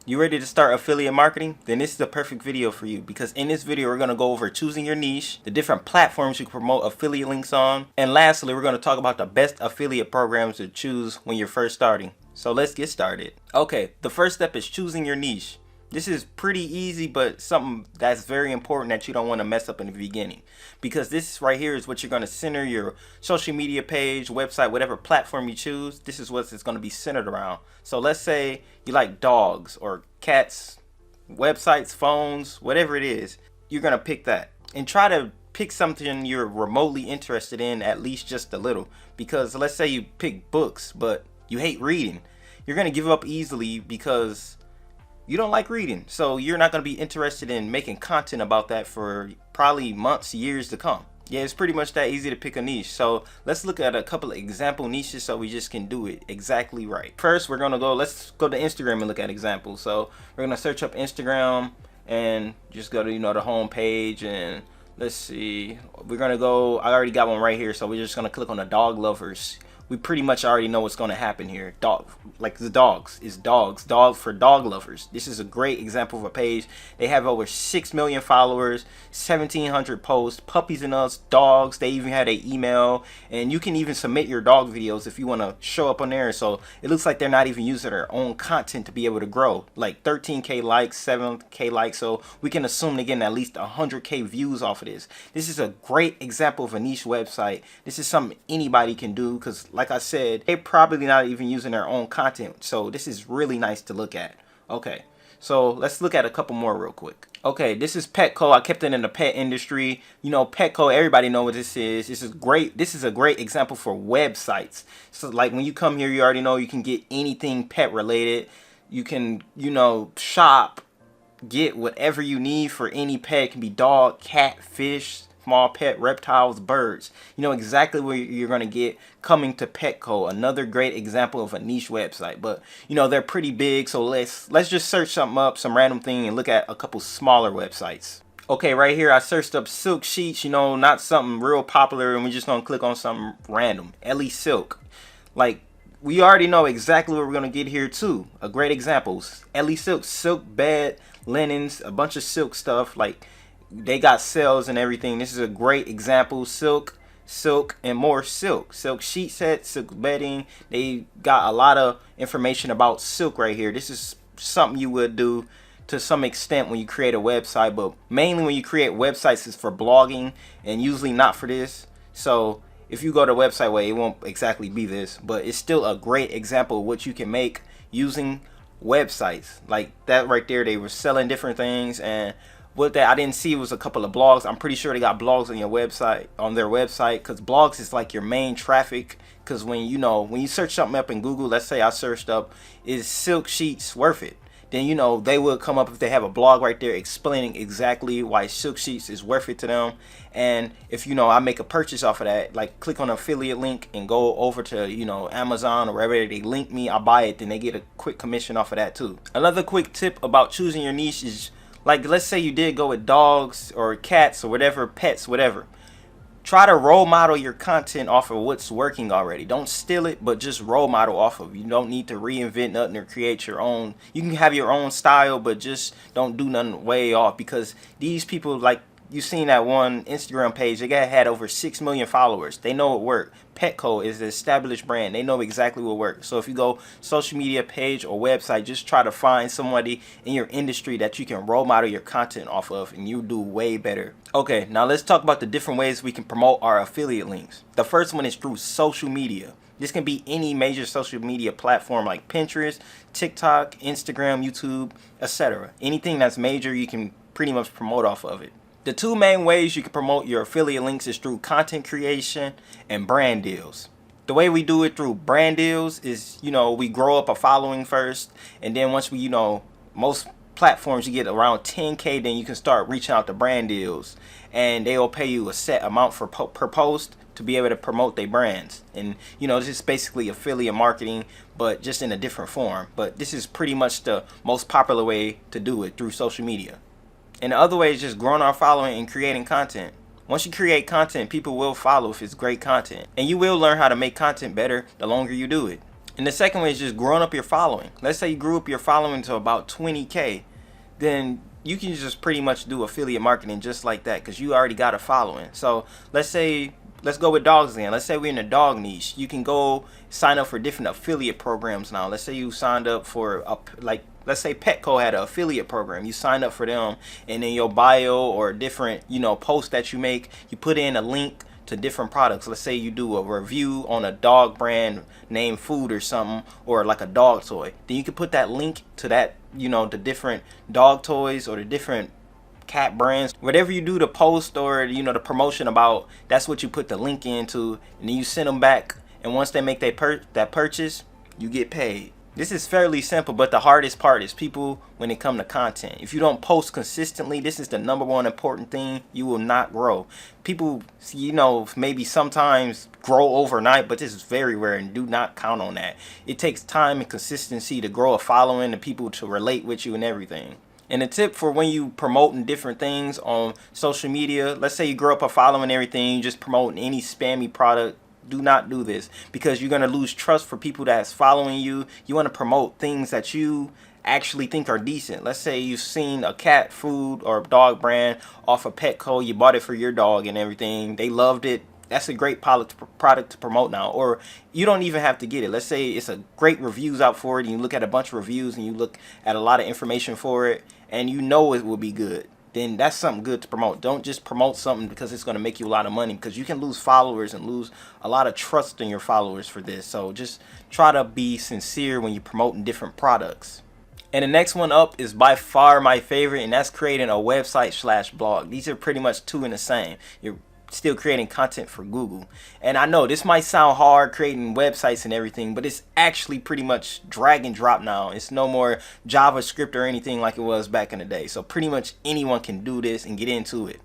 You ready to start affiliate marketing? Then this is the perfect video for you, because in this video we're going to go over choosing your niche, the different platforms you can promote affiliate links on, and lastly we're going to talk about the best affiliate programs to choose when you're first starting. So let's get started. Okay, the first step is choosing your niche. This is pretty easy, but something that's very important that you don't want to mess up in the beginning, because this right here is what you're going to center your social media page, website, whatever platform you choose. This is what it's going to be centered around. So let's say you like dogs or cats, websites, phones, whatever it is. You're going to pick that and try to pick something you're remotely interested in, at least just a little, because let's say you pick books but you hate reading. You're going to give up easily because you don't like reading, so you're not going to be interested in making content about that for probably months, years to come. Yeah, it's pretty much that easy to pick a niche. So let's look at a couple of example niches so we just can do it exactly right. First, let's go to Instagram and look at examples. So we're going to search up Instagram and just go to, the home page, and let's see. We're going to go, I already got one right here, so we're just going to click on the dog lovers. We pretty much already know what's going to happen here. Dog, like the dogs, is dogs. Dog for dog lovers. This is a great example of a page. They have over 6 million followers, 1,700 posts, puppies and us, dogs. They even had an email, and you can even submit your dog videos if you want to show up on there. So it looks like they're not even using their own content to be able to grow. Like 13K likes, 7K likes. So we can assume they're getting at least 100K views off of this. This is a great example of a niche website. This is something anybody can do, because like I said, they're probably not even using their own content. So this is really nice to look at. Okay, so let's look at a couple more real quick. Okay, this is Petco. I kept it in the pet industry. Petco, everybody know what this is. This is great. This is a great example for websites. So like when you come here, you already know you can get anything pet related. You can, shop, get whatever you need for any pet. It can be dog, cat, fish, small pet, reptiles, birds. You know exactly what you're going to get coming to Petco. Another great example of a niche website. But they're pretty big, so let's just search something up, some random thing, and look at a couple smaller websites. Okay, right here I searched up silk sheets, not something real popular, and we're just going to click on something random. Ellie Silk. Like, we already know exactly what we're going to get here too. A great example. Ellie Silk, silk bed, linens, a bunch of silk stuff. Like, they got sales and everything. This is a great example. Silk, and more silk. Silk sheet set, silk bedding. They got a lot of information about silk right here. This is something you would do to some extent when you create a website, but mainly when you create websites is for blogging and usually not for this. So if you go to a website way, it won't exactly be this, but it's still a great example of what you can make using websites. Like that right there, they were selling different things, and what that I didn't see was a couple of blogs. I'm pretty sure they got blogs on your website, on their website, because blogs is like your main traffic. Because when you search something up in Google, let's say I searched up, is silk sheets worth it? Then they will come up if they have a blog right there explaining exactly why silk sheets is worth it to them. And if I make a purchase off of that, like click on an affiliate link and go over to Amazon or wherever they link me, I buy it, then they get a quick commission off of that too. Another quick tip about choosing your niche is, like, let's say you did go with dogs or cats or whatever, pets, whatever. Try to role model your content off of what's working already. Don't steal it, but just role model off of. You don't need to reinvent nothing or create your own. You can have your own style, but just don't do nothing way off, because these people, like you seen that one Instagram page, they had over 6 million followers. They know it worked. Petco is an established brand. They know exactly what works. So if you go social media page or website, just try to find somebody in your industry that you can role model your content off of, and you do way better. Okay, now let's talk about the different ways we can promote our affiliate links. The first one is through social media. This can be any major social media platform like Pinterest, TikTok, Instagram, YouTube, etc. Anything that's major, you can pretty much promote off of it. The two main ways you can promote your affiliate links is through content creation and brand deals. The way we do it through brand deals is, we grow up a following first, and then once we, most platforms you get around 10K, then you can start reaching out to brand deals, and they'll pay you a set amount per post to be able to promote their brands. And this is basically affiliate marketing, but just in a different form. But this is pretty much the most popular way to do it, through social media. And the other way is just growing our following and creating content. Once you create content, people will follow if it's great content. And you will learn how to make content better the longer you do it. And the second way is just growing up your following. Let's say you grew up your following to about 20K, then you can just pretty much do affiliate marketing just like that because you already got a following. So let's go with dogs again. Let's say we're in the dog niche. You can go sign up for different affiliate programs now. Let's say you signed up for let's say Petco had an affiliate program. You signed up for them, and in your bio or different post that you make, you put in a link to different products. Let's say you do a review on a dog brand name food or something, or like a dog toy. Then you can put that link to that, the different dog toys or the different cat brands. Whatever you do to post or the promotion about, that's what you put the link into, and then you send them back. And once they make that purchase, you get paid. This is fairly simple, but the hardest part is people when it comes to content. If you don't post consistently, this is the number one important thing, you will not grow. People, maybe sometimes grow overnight, but this is very rare, and do not count on that. It takes time and consistency to grow a following and people to relate with you and everything. And a tip for when you promoting different things on social media, let's say you grow up a following and everything, you just promoting any spammy product. Do not do this because you're going to lose trust for people that's following you. You want to promote things that you actually think are decent. Let's say you've seen a cat food or dog brand off of Petco. You bought it for your dog and everything. They loved it. That's a great product to promote now. Or you don't even have to get it. Let's say it's a great reviews out for it, and you look at a bunch of reviews and you look at a lot of information for it, and it will be good. Then that's something good to promote. Don't just promote something because it's going to make you a lot of money, because you can lose followers and lose a lot of trust in your followers for this. So just try to be sincere when you're promoting different products. And the next one up is by far my favorite, and that's creating a website/blog. These are pretty much two in the same. You're still creating content for Google. And I know this might sound hard, creating websites and everything, but it's actually pretty much drag and drop now. It's no more JavaScript or anything like it was back in the day. So pretty much anyone can do this and get into it.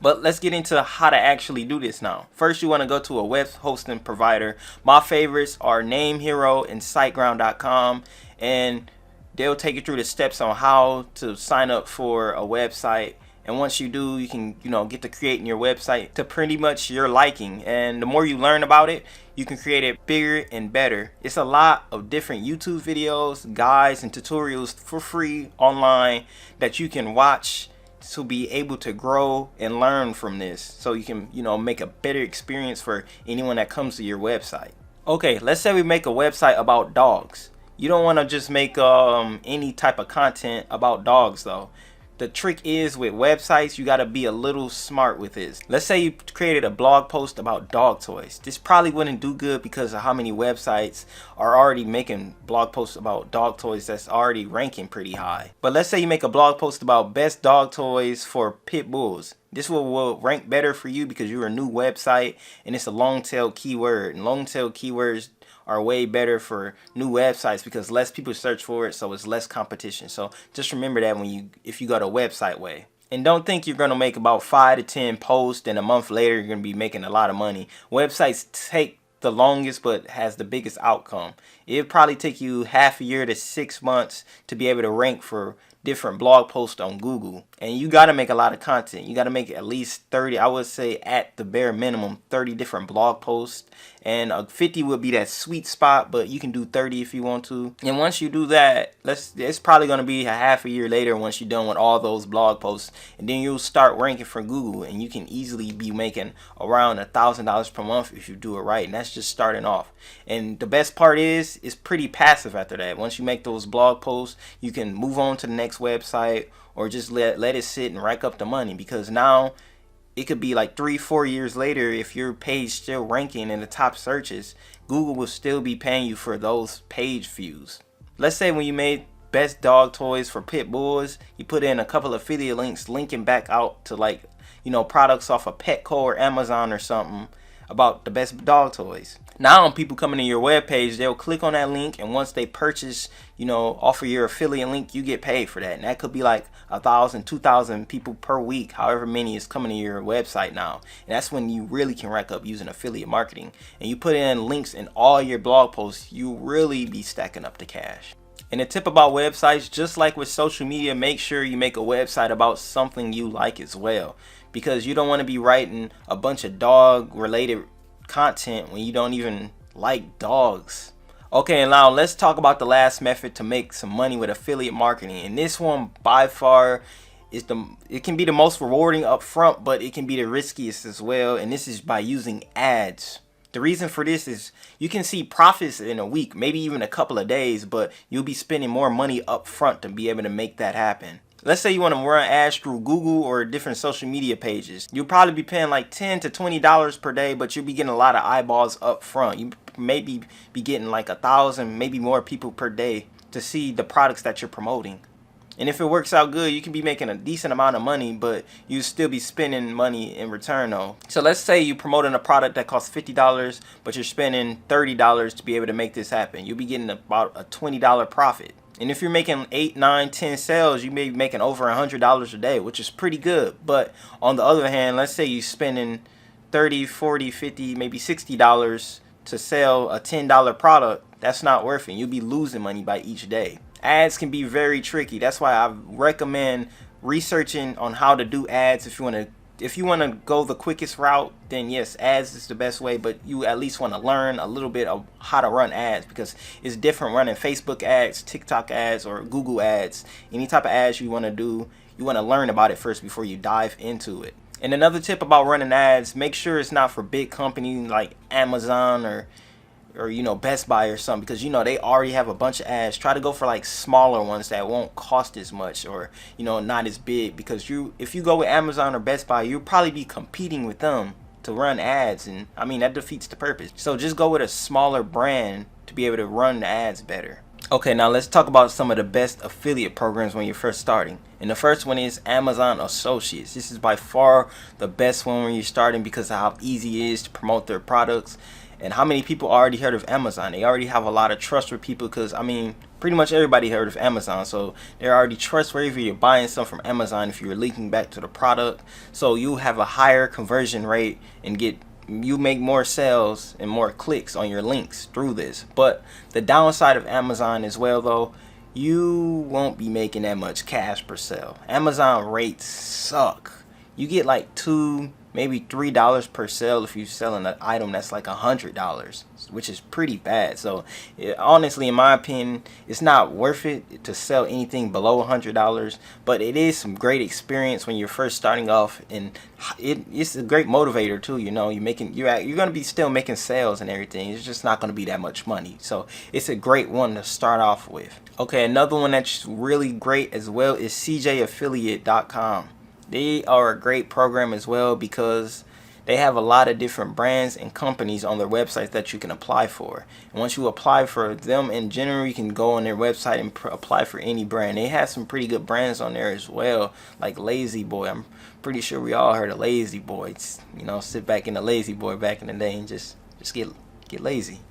But let's get into how to actually do this now. First, you want to go to a web hosting provider. My favorites are NameHero and SiteGround.com, and they'll take you through the steps on how to sign up for a website. And once you do, you can, get to creating your website to pretty much your liking. And the more you learn about it, you can create it bigger and better. It's a lot of different YouTube videos, guides, and tutorials for free online that you can watch to be able to grow and learn from this. So you can, make a better experience for anyone that comes to your website. Okay, let's say we make a website about dogs. You don't want to just make any type of content about dogs though. The trick is with websites, you got to be a little smart with this. Let's say you created a blog post about dog toys. This probably wouldn't do good because of how many websites are already making blog posts about dog toys that's already ranking pretty high. But let's say you make a blog post about best dog toys for pit bulls. This will rank better for you because you're a new website and it's a long tail keyword. And long tail keywords are way better for new websites because less people search for it, so it's less competition. So just remember that if you go to website way. And don't think you're going to make about 5 to 10 posts and a month later you're going to be making a lot of money. Websites take the longest but has the biggest outcome. It'll probably take you half a year to 6 months to be able to rank for different blog posts on Google. And you got to make a lot of content. You got to make at least 30, I would say at the bare minimum 30 different blog posts, and 50 would be that sweet spot, but you can do 30 if you want to. And once you do that, it's probably going to be a half a year later once you're done with all those blog posts, and then you'll start ranking for Google, and you can easily be making around $1,000 per month if you do it right. And that's just starting off. And the best part is it's pretty passive after that. Once you make those blog posts, you can move on to the next website or just let it sit and rack up the money, because now it could be like 3-4 years later, if your page still ranking in the top searches, Google will still be paying you for those page views. Let's say when you made best dog toys for pit bulls, you put in a couple of affiliate links linking back out to products off of Petco or Amazon or something about the best dog toys. Now people coming to your webpage, they'll click on that link, and once they purchase, off of your affiliate link, you get paid for that. And that could be like 1,000, 2,000 people per week, however many is coming to your website now. And that's when you really can rack up using affiliate marketing. And you put in links in all your blog posts, you really be stacking up the cash. And a tip about websites, just like with social media, make sure you make a website about something you like as well, because you don't want to be writing a bunch of dog related content when you don't even like dogs. Okay, and now let's talk about the last method to make some money with affiliate marketing. And this one by far is it can be the most rewarding up front, but it can be the riskiest as well. And this is by using ads. The reason for this is you can see profits in a week, maybe even a couple of days, but you'll be spending more money up front to be able to make that happen. Let's say you want to run ads through Google or different social media pages. You'll probably be paying like $10 to $20 per day, but you'll be getting a lot of eyeballs up front. You maybe be getting like 1,000, maybe more people per day to see the products that you're promoting. And if it works out good, you can be making a decent amount of money, but you still be spending money in return though. So let's say you're promoting a product that costs $50, but you're spending $30 to be able to make this happen. You'll be getting about a $20 profit. And if you're making 8, 9, 10 sales, you may be making over $100 a day, which is pretty good. But on the other hand, let's say you're spending $30, $40, $50, maybe $60 to sell a $10 product. To That's not worth it. You'll be losing money by each day. Ads can be very tricky. That's why I recommend researching on how to do ads. If you want to go the quickest route, then yes, ads is the best way, but you at least want to learn a little bit of how to run ads, because it's different running Facebook ads, TikTok ads, or Google ads. Any type of ads you want to do, you want to learn about it first before you dive into it. And another tip about running ads, make sure it's not for big companies like Amazon or Best Buy or something, because they already have a bunch of ads. Try to go for like smaller ones that won't cost as much, or not as big, because if you go with Amazon or Best Buy, you'll probably be competing with them to run ads, and I mean that defeats the purpose. So just go with a smaller brand to be able to run the ads better. Okay, now let's talk about some of the best affiliate programs when you're first starting. And the first one is Amazon Associates. This is by far the best one when you're starting, because of how easy it is to promote their products. And how many people already heard of Amazon? They already have a lot of trust with people, because I mean pretty much everybody heard of Amazon, so they're already trustworthy if you're buying stuff from Amazon, if you're linking back to the product. So you have a higher conversion rate and you make more sales and more clicks on your links through this. But the downside of Amazon as well though, you won't be making that much cash per sale. Amazon rates suck. You get like $2, maybe $3 per sale if you're selling an item that's like $100, which is pretty bad. So honestly, in my opinion, it's not worth it to sell anything below $100, but it is some great experience when you're first starting off, and it's a great motivator too. You're going to be still making sales and everything. It's just not going to be that much money. So it's a great one to start off with. Okay, another one that's really great as well is cjaffiliate.com. They are a great program as well, because they have a lot of different brands and companies on their websites that you can apply for. And once you apply for them in general, you can go on their website and apply for any brand. They have some pretty good brands on there as well, like Lazy Boy. I'm pretty sure we all heard of Lazy Boy. Sit back in the Lazy Boy back in the day and just get lazy.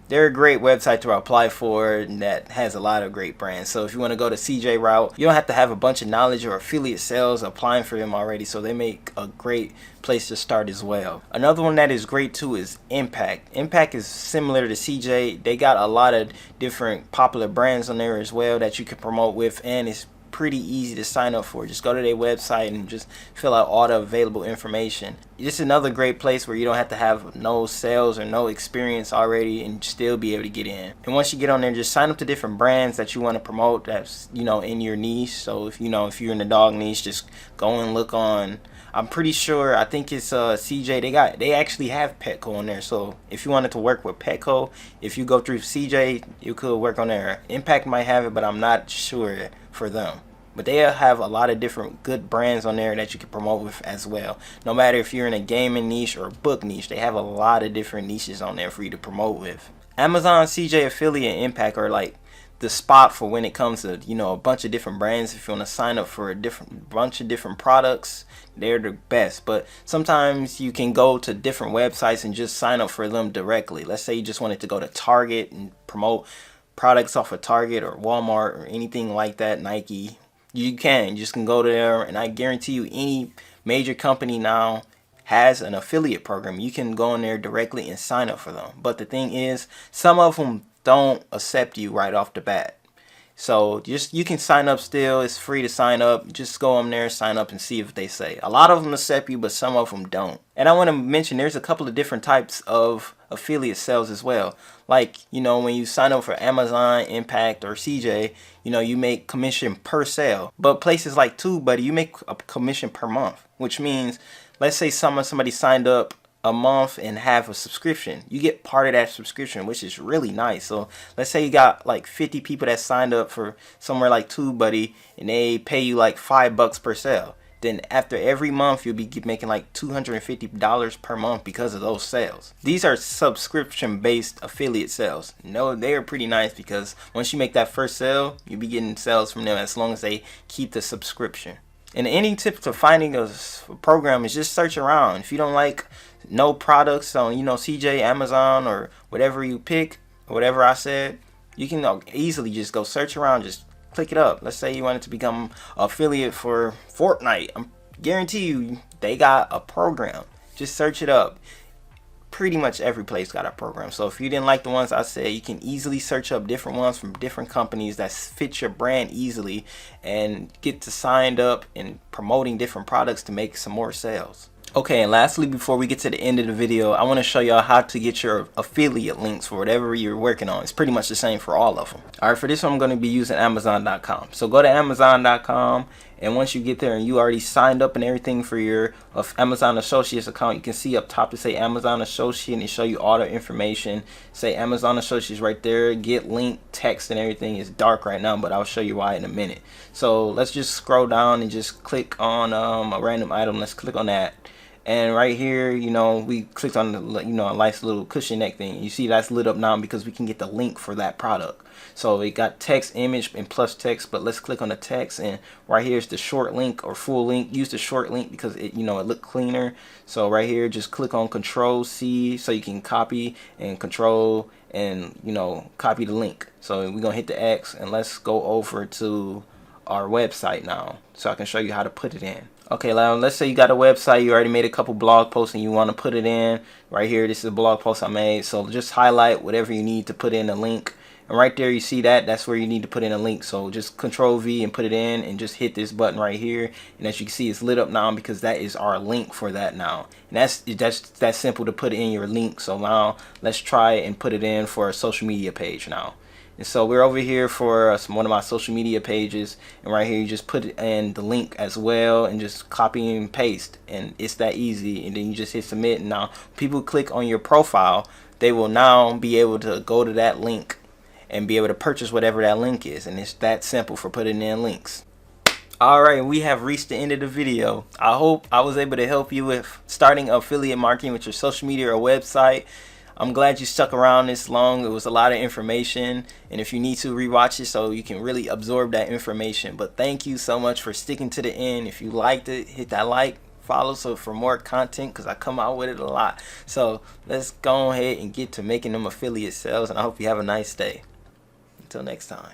They're a great website to apply for, and that has a lot of great brands. So if you want to go to CJ route, you don't have to have a bunch of knowledge or affiliate sales applying for them already. So they make a great place to start as well. Another one that is great too is Impact. Impact is similar to CJ. They got a lot of different popular brands on there as well that you can promote with, and it's pretty easy to sign up for. Just go to their website and just fill out all the available information. It's another great place where you don't have to have no sales or no experience already and still be able to get in. And once you get on there, just sign up to different brands that you want to promote that's in your niche. So if you're in the dog niche, just go and look on, I'm pretty sure, I think it's CJ. They actually have Petco on there. So if you wanted to work with Petco, if you go through CJ, you could work on there. Impact might have it, but I'm not sure for them. But they have a lot of different good brands on there that you can promote with as well. No matter if you're in a gaming niche or a book niche, they have a lot of different niches on there for you to promote with. Amazon, CJ Affiliate, and Impact are like the spot for when it comes to a bunch of different brands. If you want to sign up for a bunch of different products, they're the best. But sometimes you can go to different websites and just sign up for them directly. Let's say you just wanted to go to Target and promote products off of Target or Walmart or anything like that, Nike. You just can go there, and I guarantee you any major company now has an affiliate program. You can go in there directly and sign up for them. But the thing is, some of them don't accept you right off the bat. So just, you can sign up still. It's free to sign up. Just go on there, sign up, and see what they say. A lot of them accept you, but some of them don't. And I want to mention there's a couple of different types of affiliate sales as well. Like, you know, when you sign up for Amazon, Impact, or CJ, you know, you make commission per sale. But places like TubeBuddy, you make a commission per month, which means, let's say somebody signed up a month and have a subscription, you get part of that subscription, which is really nice. So let's say you got like 50 people that signed up for somewhere like TubeBuddy, and they pay you like $5 per sale. Then after every month, you'll be making like $250 per month because of those sales. These are subscription based affiliate sales. No, they are pretty nice because once you make that first sale, you'll be getting sales from them as long as they keep the subscription. And any tip to finding a program is just search around. If you don't like no products on, you know, CJ, Amazon, or whatever you pick, or whatever I said, you can easily just go search around, just click it up. Let's say you wanted to become an affiliate for Fortnite. I guarantee you they got a program. Just search it up. Pretty much every place got a program. So if you didn't like the ones I said, you can easily search up different ones from different companies that fit your brand easily and get to signed up and promoting different products to make some more sales. Okay, and lastly, before we get to the end of the video, I want to show y'all how to get your affiliate links for whatever you're working on. It's pretty much the same for all of them. All right, for this one, I'm going to be using Amazon.com. So go to Amazon.com, and once you get there and you already signed up and everything for your Amazon Associates account, you can see up top to say Amazon Associate and show you all the information. Say Amazon Associates right there. Get link, text, and everything. Is dark right now, but I'll show you why in a minute. So let's just scroll down and just click on a random item. Let's click on that. And right here, you know, we clicked on the, you know, a nice little cushion neck thing. You see that's lit up now because we can get the link for that product. So it got text, image, and plus text. But let's click on the text, and right here is the short link or full link. Use the short link because it, you know, it look cleaner. So right here, just click on Control C so you can copy, and Control and, you know, copy the link. So we're gonna hit the X, and let's go over to our website now so I can show you how to put it in. Okay, now let's say you got a website, you already made a couple blog posts and you want to put it in. Right here, this is a blog post I made. So just highlight whatever you need to put in a link. And right there, you see that's where you need to put in a link. So just Control V and put it in, and just hit this button right here. And as you can see, it's lit up now because that is our link for that now. And that's simple to put in your link. So now let's try and put it in for a social media page now. And so we're over here for one of my social media pages, and right here you just put in the link as well and just copy and paste, and it's that easy. And then you just hit submit, and now people click on your profile, they will now be able to go to that link and be able to purchase whatever that link is. And it's that simple for putting in links. Alright, we have reached the end of the video. I hope I was able to help you with starting affiliate marketing with your social media or website. I'm glad you stuck around this long. It was a lot of information, and if you need to, rewatch it so you can really absorb that information. But thank you so much for sticking to the end. If you liked it, hit that like, follow so for more content, because I come out with it a lot. So let's go ahead and get to making them affiliate sales, and I hope you have a nice day. Until next time.